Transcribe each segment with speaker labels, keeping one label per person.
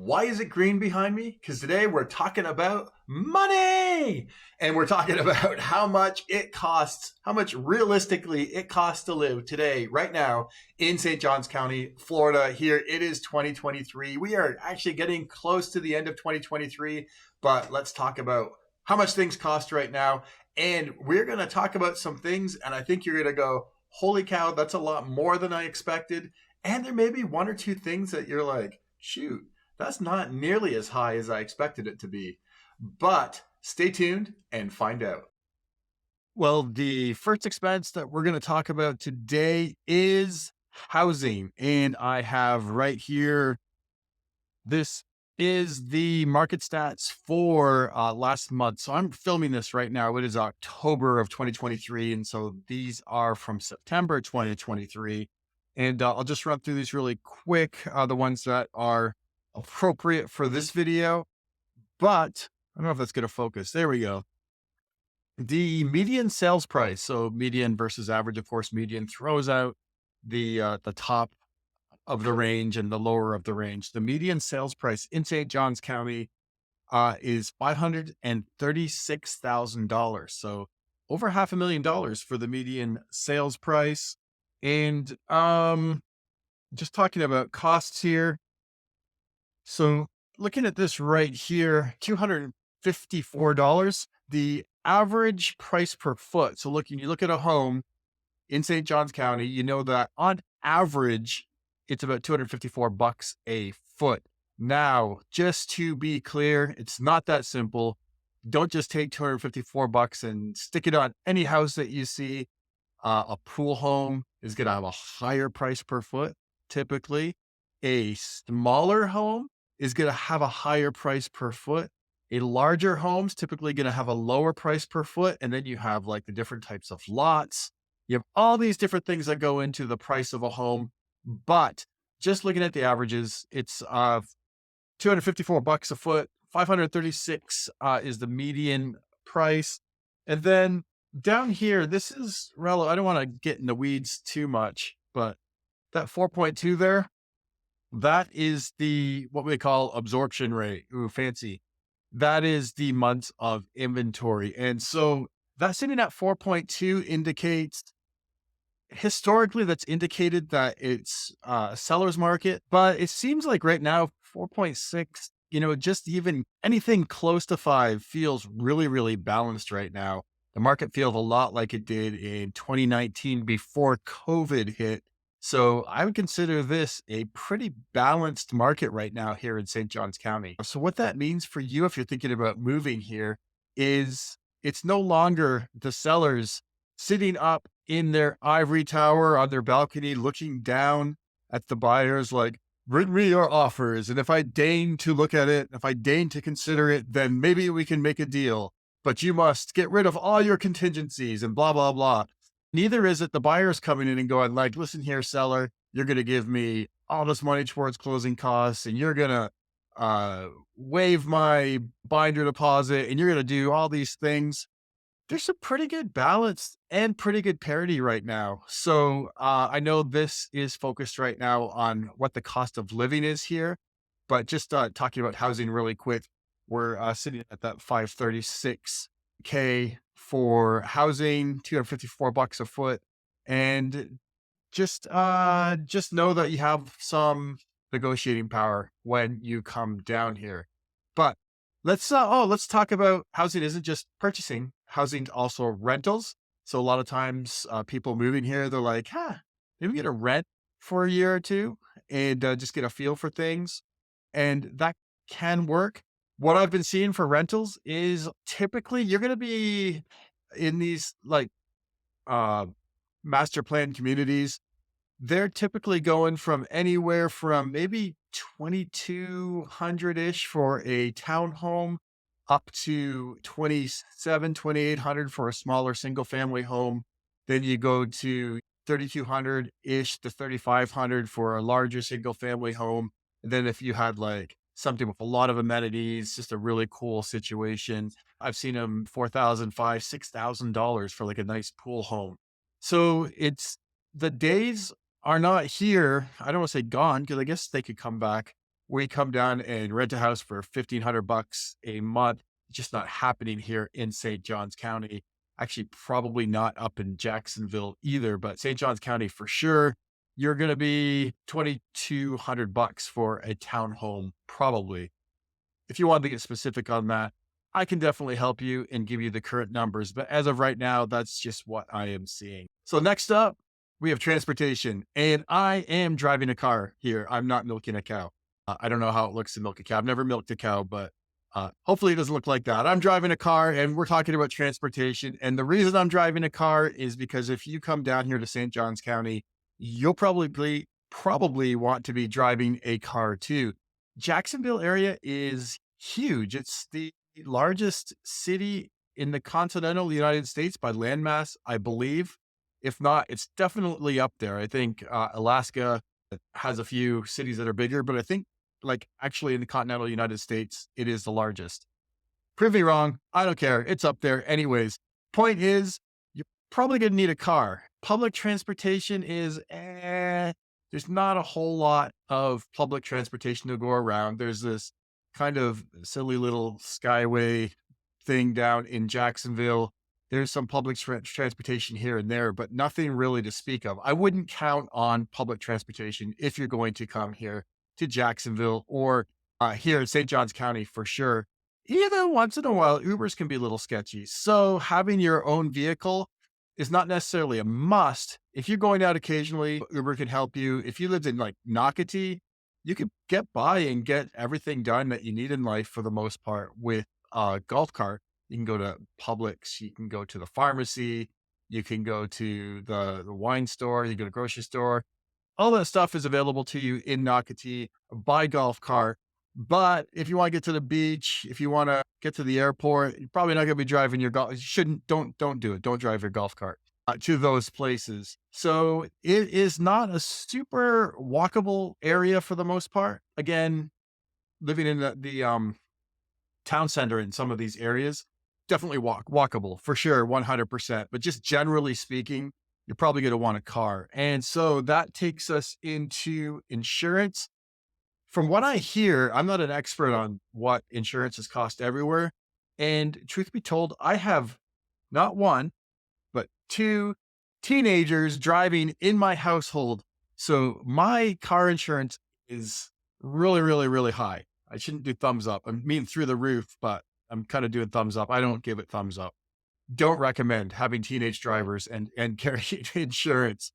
Speaker 1: Why is it green behind me? Because today we're talking about money, and we're talking about how much it costs, how much realistically it costs to live today, right now in St. Johns County, Florida. Here it is 2023. We are actually getting close to the end of 2023, but let's talk about how much things cost right now. And we're going to talk about some things, and I think you're going to go, holy cow, that's a lot more than I expected. And there may be one or two things that you're like, shoot, that's not nearly as high as I expected it to be. But stay tuned and find out. Well, the first expense that we're going to talk about today is housing. And I have right here, this is the market stats for last month. So I'm filming this right now. It is October of 2023. And so these are from September 2023. And I'll just run through these really quick, the ones that are appropriate for this video. But I don't know if that's going to focus. There we go. The median sales price. So median versus average, of course, median throws out the top of the range and the lower of the range. The median sales price in St. Johns County is $536,000. So over $500,000 for the median sales price. And just talking about costs here. So looking at this right here, $254, the average price per foot. So you look at a home in St. Johns County, you know that on average, it's about $254 a foot. Now, just to be clear, it's not that simple. Don't just take $254 and stick it on any house that you see. A pool home is going to have a higher price per foot. Typically, a smaller home is going to have a higher price per foot. A larger home's typically going to have a lower price per foot. And then you have like the different types of lots. You have all these different things that go into the price of a home. But just looking at the averages, it's $254 a foot. 536 is the median price. And then down here, this is relevant. I don't want to get in the weeds too much, but that 4.2 there, that is what we call absorption rate. Ooh, fancy. That is the months of inventory. And so that sitting at 4.2 indicates, historically, that's indicated that it's a seller's market. But it seems like right now, 4.6, just even anything close to 5 feels really, really balanced right now. The market feels a lot like it did in 2019 before COVID hit. So I would consider this a pretty balanced market right now here in St. Johns County. So what that means for you, if you're thinking about moving here, is it's no longer the sellers sitting up in their ivory tower on their balcony, looking down at the buyers like, bring me your offers. And if I deign to look at it, if I deign to consider it, then maybe we can make a deal. But you must get rid of all your contingencies and blah, blah, blah. Neither is it the buyers coming in and going like, listen here, seller, you're going to give me all this money towards closing costs, and you're going to waive my binder deposit, and you're going to do all these things. There's a pretty good balance and pretty good parity right now. So I know this is focused right now on what the cost of living is here, but just talking about housing really quick. We're sitting at that $536K for housing, $254 a foot. And just know that you have some negotiating power when you come down here. But let's talk about housing isn't just purchasing. Housing also rentals. So a lot of times people moving here, they're like, maybe get a rent for a year or two and just get a feel for things. And that can work. What I've been seeing for rentals is typically you're going to be in these like master plan communities. They're typically going from anywhere from maybe 2,200-ish for a townhome up to 2,800 for a smaller single family home. Then you go to 3,200-ish to 3,500 for a larger single family home. And then if you had like something with a lot of amenities, just a really cool situation, I've seen them $4,000, $5,000, $6,000 for like a nice pool home. So the days are not here. I don't want to say gone, because I guess they could come back, we come down and rent a house for 1,500 bucks a month. Just not happening here in St. Johns County. Actually, probably not up in Jacksonville either, but St. Johns County for sure. You're going to be 2,200 bucks for a townhome, probably. If you want to get specific on that, I can definitely help you and give you the current numbers. But as of right now, that's just what I am seeing. So next up, we have transportation, and I am driving a car here. I'm not milking a cow. I don't know how it looks to milk a cow. I've never milked a cow, but hopefully it doesn't look like that. I'm driving a car and we're talking about transportation. And the reason I'm driving a car is because if you come down here to St. Johns County, you'll probably want to be driving a car too. Jacksonville area is huge. It's the largest city in the continental United States by landmass, I believe. If not, it's definitely up there. I think Alaska has a few cities that are bigger, but I think like actually in the continental United States, it is the largest. Prove me wrong. I don't care. It's up there. Anyways, point is, you're probably going to need a car. Public transportation is, there's not a whole lot of public transportation to go around. There's this kind of silly little skyway thing down in Jacksonville. There's some public transportation here and there, but nothing really to speak of. I wouldn't count on public transportation if you're going to come here to Jacksonville or here in St. Johns County for sure. Even once in a while, Ubers can be a little sketchy. So having your own vehicle is not necessarily a must. If you're going out occasionally, Uber can help you. If you lived in like Nocatee, you could get by and get everything done that you need in life for the most part with a golf cart. You can go to Publix, you can go to the pharmacy, you can go to the wine store, you go to the grocery store. All that stuff is available to you in Nocatee by golf cart. But if you want to get to the beach, if you want to get to the airport, you're probably not going to be driving your golf. You shouldn't, don't do it. Don't drive your golf cart to those places. So it is not a super walkable area for the most part. Again, living in the town center in some of these areas, definitely walkable for sure, 100%. But just generally speaking, you're probably going to want a car. And so that takes us into insurance. From what I hear, I'm not an expert on what insurances cost everywhere. And truth be told, I have not one, but two teenagers driving in my household. So my car insurance is really, really, really high. I shouldn't do thumbs up. I mean through the roof, but I'm kind of doing thumbs up. I don't give it thumbs up. Don't recommend having teenage drivers and carrying insurance.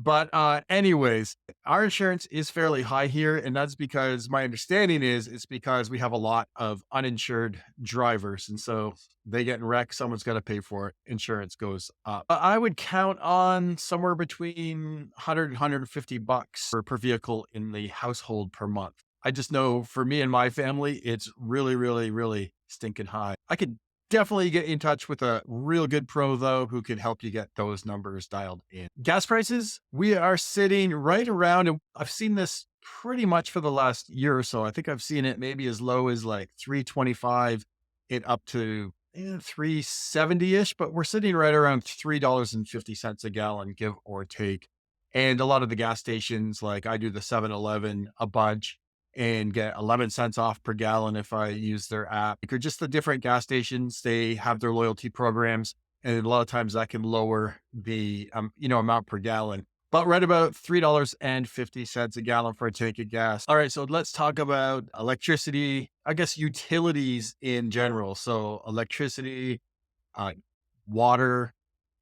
Speaker 1: But anyways, our insurance is fairly high here, and that's because my understanding is it's because we have a lot of uninsured drivers, and so they get in wreck, someone's got to pay for it. Insurance goes up. I would count on somewhere between 100 and 150 bucks per vehicle in the household per month. I just know for me and my family, it's really, really, really stinking high. I could definitely get in touch with a real good pro, though, who can help you get those numbers dialed in. Gas prices, we are sitting right around, and I've seen this pretty much for the last year or so. I think I've seen it maybe as low as like 325 it up to 370-ish, but we're sitting right around $3.50 a gallon, give or take. And a lot of the gas stations, like I do the 7-Eleven a bunch, and get 11 cents off per gallon if I use their app. Or just the different gas stations, they have their loyalty programs. And a lot of times that can lower the amount per gallon. But right about $3.50 a gallon for a tank of gas. All right, so let's talk about electricity, I guess utilities in general. So electricity, uh, water,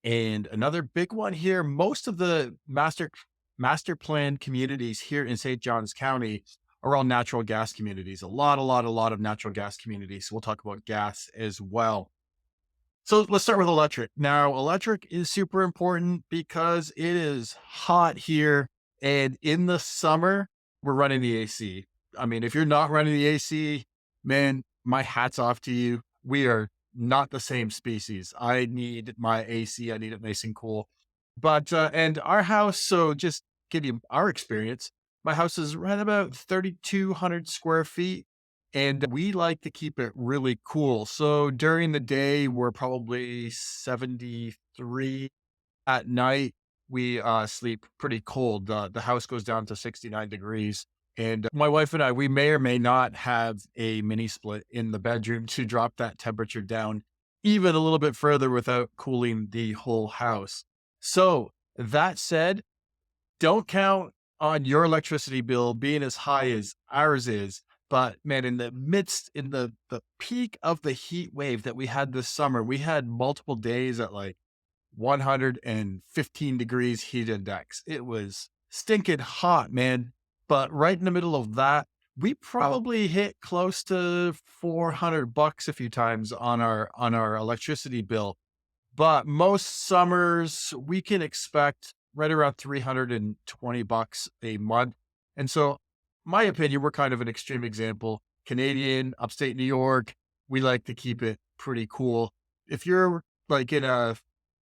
Speaker 1: and another big one here, most of the master plan communities here in St. Johns County are all natural gas communities. A lot of natural gas communities. So we'll talk about gas as well. So let's start with electric. Now, electric is super important because it is hot here. And in the summer, we're running the AC. I mean, if you're not running the AC, man, my hat's off to you. We are not the same species. I need my AC. I need it nice and cool. But, and our house, so just give you our experience. My house is right about 3,200 square feet, and we like to keep it really cool. So during the day, we're probably 73. At night, we sleep pretty cold. The house goes down to 69 degrees. And my wife and I, we may or may not have a mini split in the bedroom to drop that temperature down even a little bit further without cooling the whole house. So that said, don't count on your electricity bill being as high as ours is. But man, in the peak of the heat wave that we had this summer, we had multiple days at like 115 degrees heat index. It was stinking hot, man. But right in the middle of that, we probably hit close to 400 bucks a few times on our electricity bill. But most summers, we can expect right around 320 bucks a month. And so, my opinion, we're kind of an extreme example. Canadian, upstate New York, we like to keep it pretty cool. If you're like in a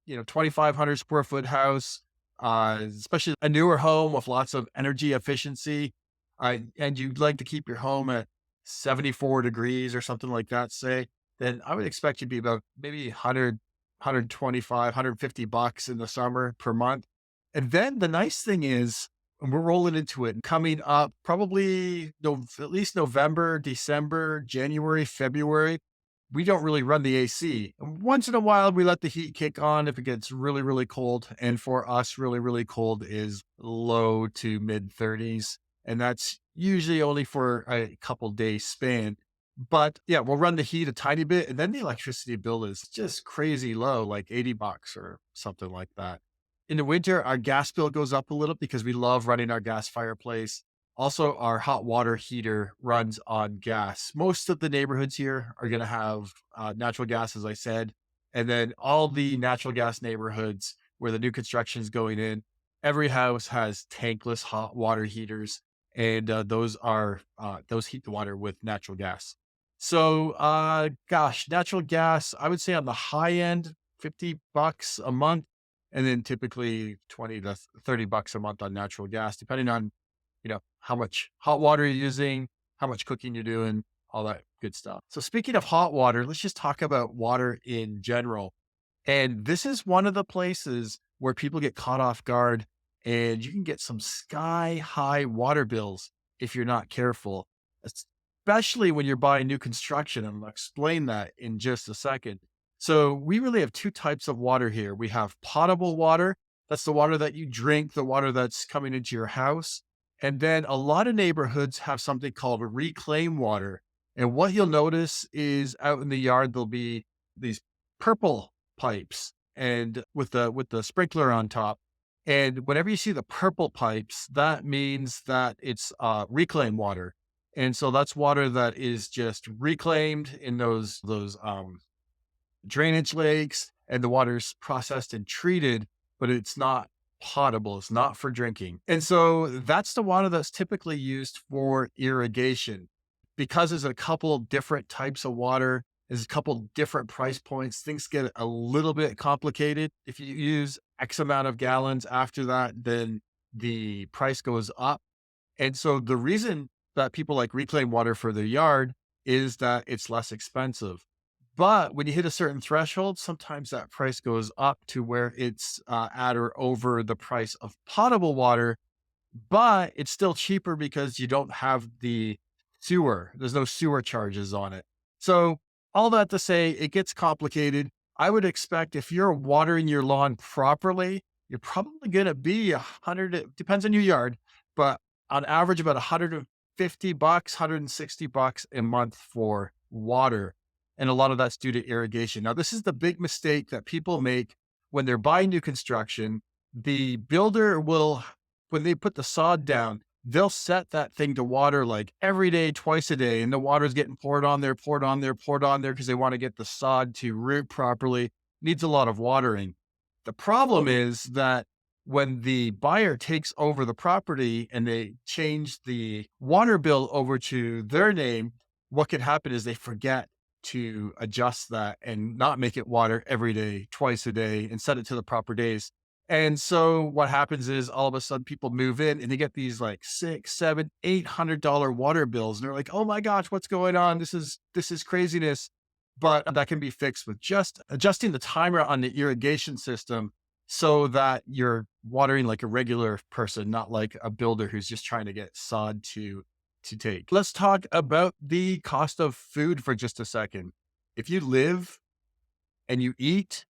Speaker 1: 2,500 square foot house, especially a newer home with lots of energy efficiency, and you'd like to keep your home at 74 degrees or something like that, say, then I would expect you to be about maybe 100, 150 bucks in the summer per month. And then the nice thing is, and we're rolling into it coming up probably at least November, December, January, February, we don't really run the AC. Once in a while, we let the heat kick on if it gets really, really cold. And for us, really, really cold is low to mid 30s. And that's usually only for a couple days span. But yeah, we'll run the heat a tiny bit. And then the electricity bill is just crazy low, like 80 bucks or something like that. In the winter, our gas bill goes up a little because we love running our gas fireplace. Also, our hot water heater runs on gas. Most of the neighborhoods here are going to have natural gas, as I said. And then all the natural gas neighborhoods where the new construction is going in, every house has tankless hot water heaters. And those heat the water with natural gas. So, gosh, natural gas, I would say on the high end, 50 bucks a month, and then typically 20 to 30 bucks a month on natural gas, depending on how much hot water you're using, how much cooking you're doing, all that good stuff. So speaking of hot water, let's just talk about water in general. And this is one of the places where people get caught off guard and you can get some sky high water bills if you're not careful, especially when you're buying new construction. And I'll explain that in just a second. So we really have two types of water here. We have potable water. That's the water that you drink, the water that's coming into your house. And then a lot of neighborhoods have something called reclaimed water. And what you'll notice is out in the yard, there'll be these purple pipes and with the sprinkler on top. And whenever you see the purple pipes, that means that it's reclaimed water. And so that's water that is just reclaimed in those drainage lakes, and the water's processed and treated, but it's not potable. It's not for drinking. And so that's the water that's typically used for irrigation. Because there's a couple different types of water, there's a couple different price points, things get a little bit complicated. If you use X amount of gallons after that, then the price goes up. And so the reason that people like reclaimed water for their yard is that it's less expensive. But when you hit a certain threshold, sometimes that price goes up to where it's at or over the price of potable water, but it's still cheaper because you don't have the sewer. There's no sewer charges on it. So all that to say, it gets complicated. I would expect if you're watering your lawn properly, you're probably going to be 100, it depends on your yard, but on average about 150 bucks, 160 bucks a month for water. And a lot of that's due to irrigation. Now, this is the big mistake that people make when they're buying new construction. The builder will, when they put the sod down, they'll set that thing to water like every day, twice a day. And the water's getting poured on there, poured on there, poured on there because they want to get the sod to root properly. Needs a lot of watering. The problem is that when the buyer takes over the property and they change the water bill over to their name, what could happen is they forget to adjust that and not make it water every day, twice a day, and set it to the proper days. And so what happens is all of a sudden people move in and they get these like six, seven, $800 water bills. And they're like, oh my gosh, what's going on? This is craziness. But that can be fixed with just adjusting the timer on the irrigation system so that you're watering like a regular person, not like a builder who's just trying to get sod to take. Let's talk about the cost of food for just a second. If you live and you eat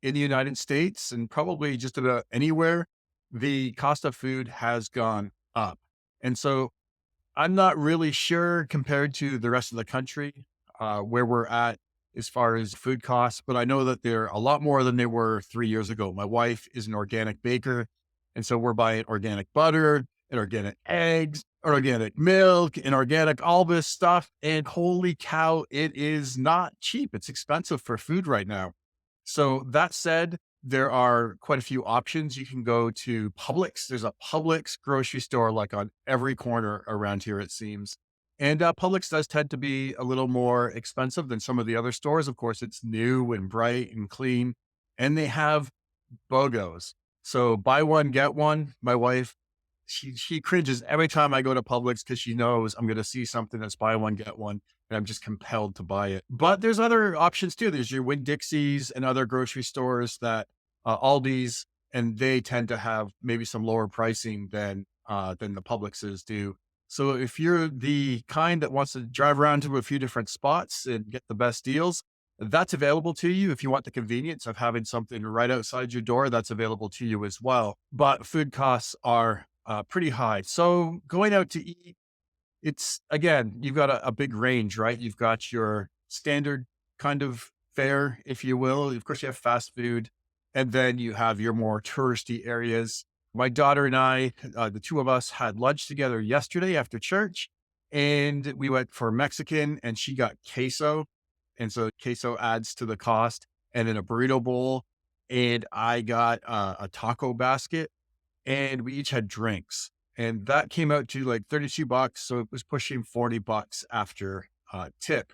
Speaker 1: in the United States and probably just about anywhere, the cost of food has gone up. And so I'm not really sure compared to the rest of the country where we're at as far as food costs, but I know that they're a lot more than they were 3 years ago. My wife is an organic baker. And so we're buying organic butter and organic eggs, and organic milk and organic all this stuff. And holy cow, it is not cheap. It's expensive for food right now. So that said, there are quite a few options. You can go to Publix. There's a Publix grocery store like on every corner around here, it seems. And Publix does tend to be a little more expensive than some of the other stores. Of course, it's new and bright and clean, and they have BOGOs. So buy one, get one. My wife, she cringes every time I go to Publix because she knows I'm going to see something that's buy one, get one. And I'm just compelled to buy it. But there's other options too. There's your Winn-Dixie's and other grocery stores that Aldi's, and they tend to have maybe some lower pricing than the Publixes do. So if you're the kind that wants to drive around to a few different spots and get the best deals, that's available to you. If you want the convenience of having something right outside your door, that's available to you as well. But food costs are pretty high. So going out to eat, it's again, you've got a big range, right? You've got your standard kind of fare, if you will. Of course, you have fast food, and then you have your more touristy areas. My daughter and I, the two of us, had lunch together yesterday after church, and we went for Mexican, and she got queso. And so queso adds to the cost, and then a burrito bowl. And I got a taco basket, and we each had drinks. And that came out to like 32 bucks. So it was pushing 40 bucks after tip.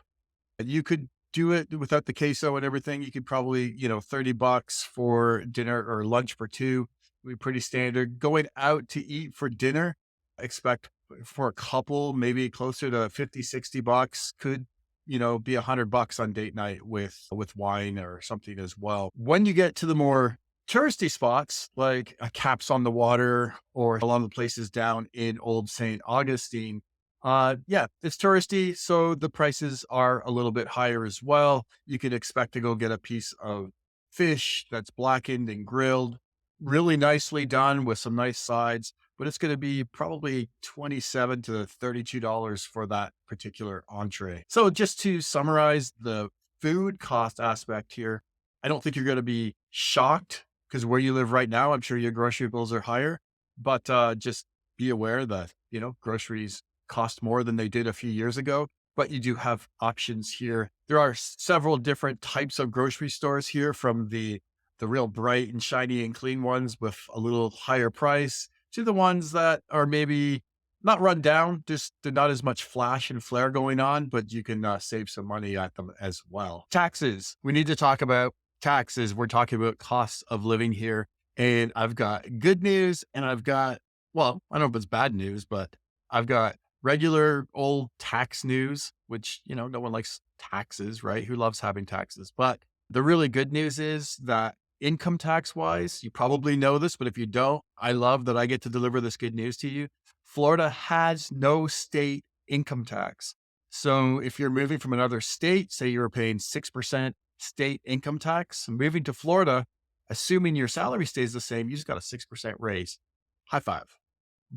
Speaker 1: And you could do it without the queso and everything. You could probably, 30 bucks for dinner or lunch for two would be pretty standard. Going out to eat for dinner, expect for a couple, maybe closer to 50, 60 bucks could, be 100 bucks on date night with wine or something as well. When you get to the more touristy spots like Caps on the Water or along the places down in old St. Augustine, yeah, it's touristy. So the prices are a little bit higher as well. You could expect to go get a piece of fish that's blackened and grilled, really nicely done with some nice sides, but it's going to be probably $27 to $32 for that particular entree. So just to summarize the food cost aspect here, I don't think you're going to be shocked because where you live right now, I'm sure your grocery bills are higher, but just be aware that, groceries cost more than they did a few years ago, but you do have options here. There are several different types of grocery stores here, from the real bright and shiny and clean ones with a little higher price to the ones that are maybe not run down, just not as much flash and flare going on, but you can save some money at them as well. Taxes. We need to talk about taxes. We're talking about costs of living here. And I've got good news and well, I don't know if it's bad news, but I've got regular old tax news, which, no one likes taxes, right? Who loves having taxes? But the really good news is that income tax wise, you probably know this, but if you don't, I love that I get to deliver this good news to you. Florida has no state income tax. So if you're moving from another state, say you were paying 6% state income tax, moving to Florida, assuming your salary stays the same, you just got a 6% raise. High five.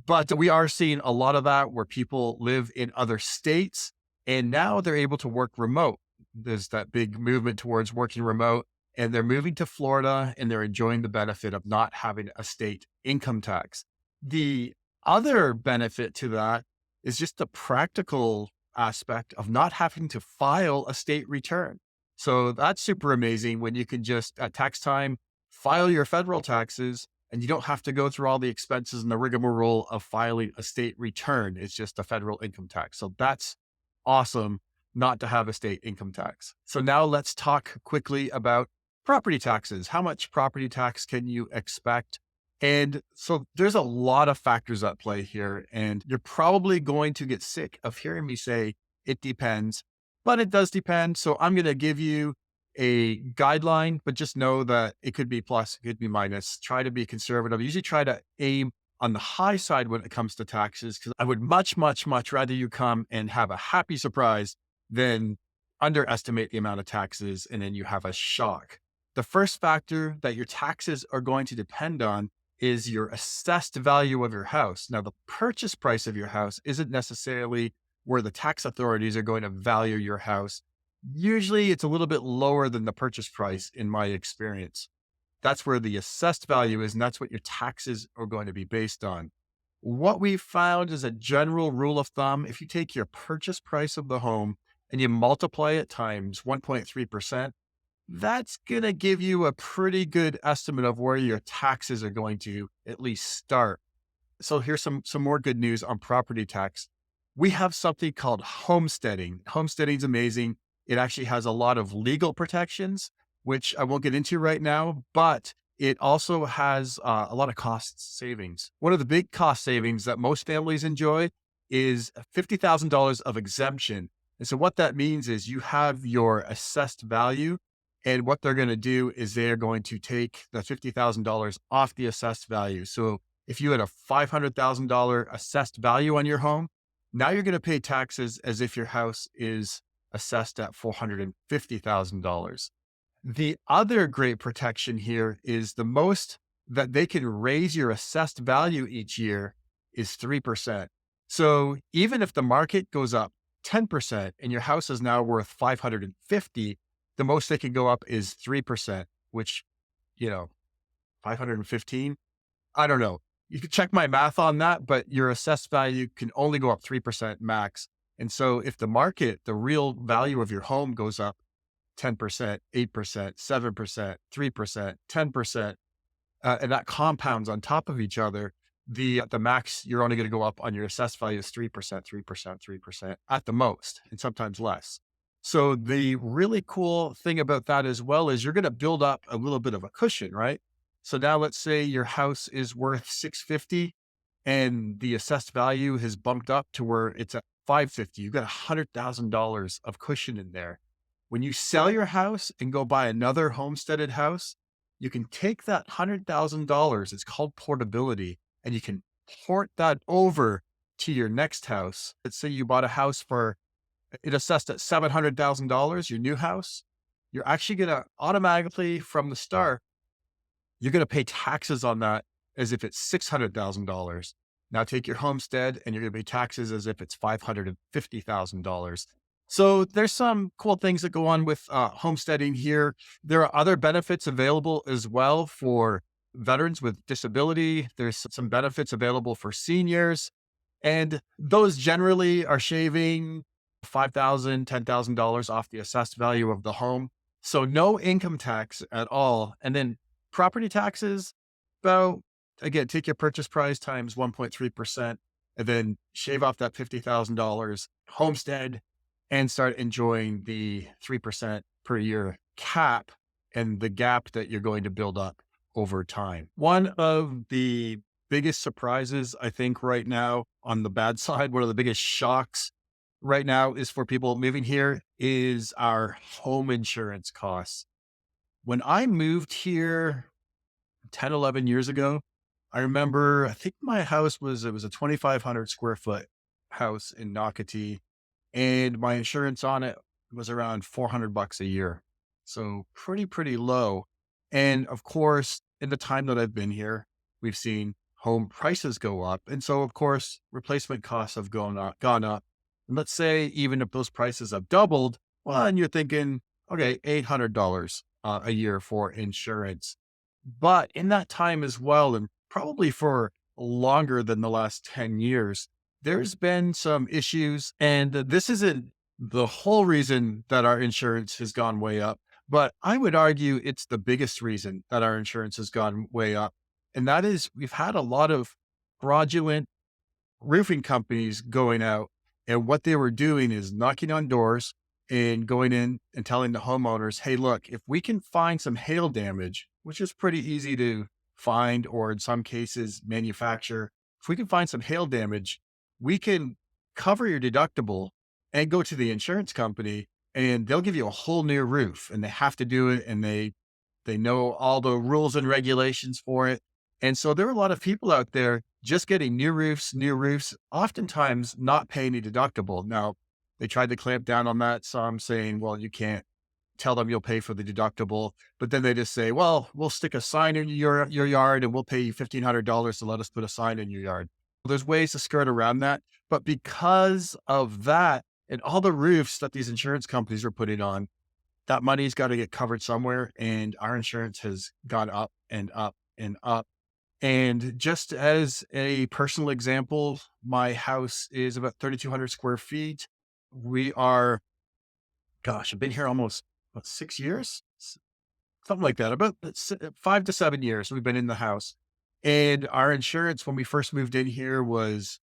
Speaker 1: But we are seeing a lot of that where people live in other states and now they're able to work remote. There's that big movement towards working remote, and they're moving to Florida and they're enjoying the benefit of not having a state income tax. The other benefit to that is just the practical aspect of not having to file a state return. So that's super amazing when you can just at tax time, file your federal taxes and you don't have to go through all the expenses and the rigmarole of filing a state return. It's just a federal income tax. So that's awesome not to have a state income tax. So now let's talk quickly about property taxes. How much property tax can you expect? And so there's a lot of factors at play here, and you're probably going to get sick of hearing me say it depends, but it does depend. So I'm going to give you a guideline, but just know that it could be plus, it could be minus. Try to be conservative. Usually try to aim on the high side when it comes to taxes, because I would much, much, much rather you come and have a happy surprise than underestimate the amount of taxes and then you have a shock. The first factor that your taxes are going to depend on is your assessed value of your house. Now, the purchase price of your house isn't necessarily where the tax authorities are going to value your house. Usually it's a little bit lower than the purchase price in my experience. That's where the assessed value is, and that's what your taxes are going to be based on. What we found is a general rule of thumb. If you take your purchase price of the home and you multiply it times 1.3%, that's going to give you a pretty good estimate of where your taxes are going to at least start. So here's some more good news on property tax. We have something called homesteading. Homesteading is amazing. It actually has a lot of legal protections, which I won't get into right now, but it also has a lot of cost savings. One of the big cost savings that most families enjoy is $50,000 of exemption. And so what that means is you have your assessed value, and what they're going to do is they're going to take the $50,000 off the assessed value. So if you had a $500,000 assessed value on your home, now you're going to pay taxes as if your house is assessed at $450,000. The other great protection here is the most that they can raise your assessed value each year is 3%. So even if the market goes up 10% and your house is now worth 550, the most they can go up is 3%, which, 515. I don't know. You can check my math on that, but your assessed value can only go up 3% max. And so if the market, the real value of your home goes up 10%, 8%, 7%, 3%, 10%, and that compounds on top of each other, the max you're only going to go up on your assessed value is 3%, 3%, 3% at the most, and sometimes less. So the really cool thing about that as well is you're going to build up a little bit of a cushion, right? So now let's say your house is worth 650 and the assessed value has bumped up to where it's at 550. You've got $100,000 of cushion in there. When you sell your house and go buy another homesteaded house, you can take that $100,000. It's called portability, and you can port that over to your next house. Let's say you bought a house for it assessed at $700,000, your new house. You're actually going to automatically from the start, you're going to pay taxes on that as if it's $600,000. Now take your homestead and you're going to pay taxes as if it's $550,000. So there's some cool things that go on with homesteading here. There are other benefits available as well for veterans with disability. There's some benefits available for seniors, and those generally are shaving $5,000, $10,000 off the assessed value of the home. So no income tax at all. And then property taxes, about, again, take your purchase price times 1.3% and then shave off that $50,000 homestead and start enjoying the 3% per year cap and the gap that you're going to build up over time. One of the biggest surprises, I think, right now on the bad side, one of the biggest shocks right now is for people moving here is our home insurance costs. When I moved here 10, 11 years ago, I remember, I think my house it was a 2,500 square foot house in Nocatee, and my insurance on it was around $400 a year. So pretty low. And of course, in the time that I've been here, we've seen home prices go up. And so of course, replacement costs have gone up. And let's say even if those prices have doubled, well, and you're thinking, okay, $800 a year for insurance. But in that time as well, and probably for longer than the last 10 years, there's been some issues. And this isn't the whole reason that our insurance has gone way up, but I would argue it's the biggest reason that our insurance has gone way up. And that is we've had a lot of fraudulent roofing companies going out, and what they were doing is knocking on doors and going in and telling the homeowners, hey, look, if we can find some hail damage, which is pretty easy to find, or in some cases manufacture, if we can find some hail damage, we can cover your deductible and go to the insurance company and they'll give you a whole new roof, and they have to do it, and they know all the rules and regulations for it. And so there are a lot of people out there just getting new roofs, oftentimes not paying a deductible. Now, they tried to clamp down on that. Some saying, well, you can't tell them you'll pay for the deductible, but then they just say, well, we'll stick a sign in your yard and we'll pay you $1,500 to let us put a sign in your yard. There's ways to skirt around that. But because of that and all the roofs that these insurance companies are putting on, that money's got to get covered somewhere. And our insurance has gone up and up and up. And just as a personal example, my house is about 3,200 square feet. We are, gosh, I've been here almost, what, 6 years? Something like that. About 5 to 7 years we've been in the house. And our insurance when we first moved in here was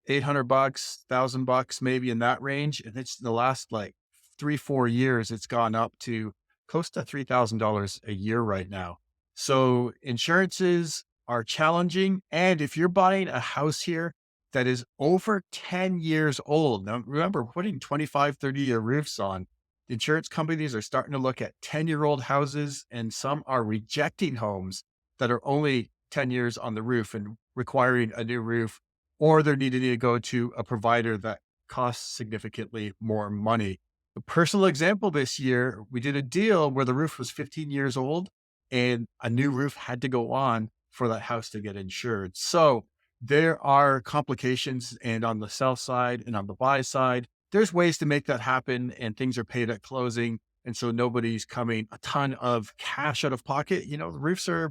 Speaker 1: 800 bucks, 1,000 bucks, maybe in that range. And it's the last like 3, 4 years, it's gone up to close to $3,000 a year right now. So insurances are challenging. And if you're buying a house here that is over 10 years old, now remember, we're putting 25, 30-year roofs on. The insurance companies are starting to look at 10-year-old houses, and some are rejecting homes that are only 10 years on the roof and requiring a new roof, or they're needing to go to a provider that costs significantly more money. A personal example this year, we did a deal where the roof was 15 years old and a new roof had to go on for that house to get insured. So there are complications, and on the sell side and on the buy side, there's ways to make that happen, and things are paid at closing. And so nobody's coming a ton of cash out of pocket. You know, the roofs are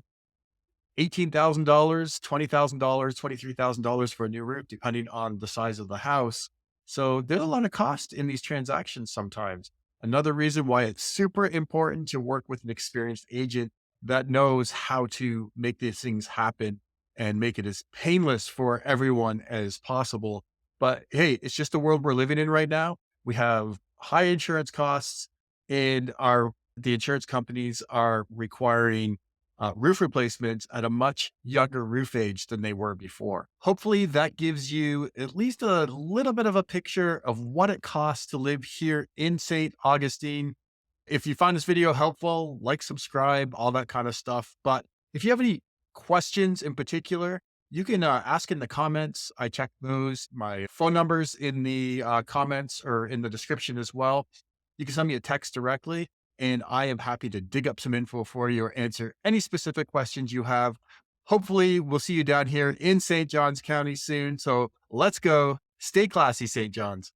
Speaker 1: $18,000, $20,000, $23,000 for a new roof, depending on the size of the house. So there's a lot of cost in these transactions sometimes. Another reason why it's super important to work with an experienced agent that knows how to make these things happen and make it as painless for everyone as possible. But hey, it's just the world we're living in right now. We have high insurance costs, and the insurance companies are requiring roof replacements at a much younger roof age than they were before. Hopefully, that gives you at least a little bit of a picture of what it costs to live here in St. Augustine. If you find this video helpful, like, subscribe, all that kind of stuff. But if you have any questions in particular, you can ask in the comments. I check those. My phone number's in the comments or in the description as well. You can send me a text directly, and I am happy to dig up some info for you or answer any specific questions you have. Hopefully, we'll see you down here in St. Johns County soon. So let's go. Stay classy, St. Johns.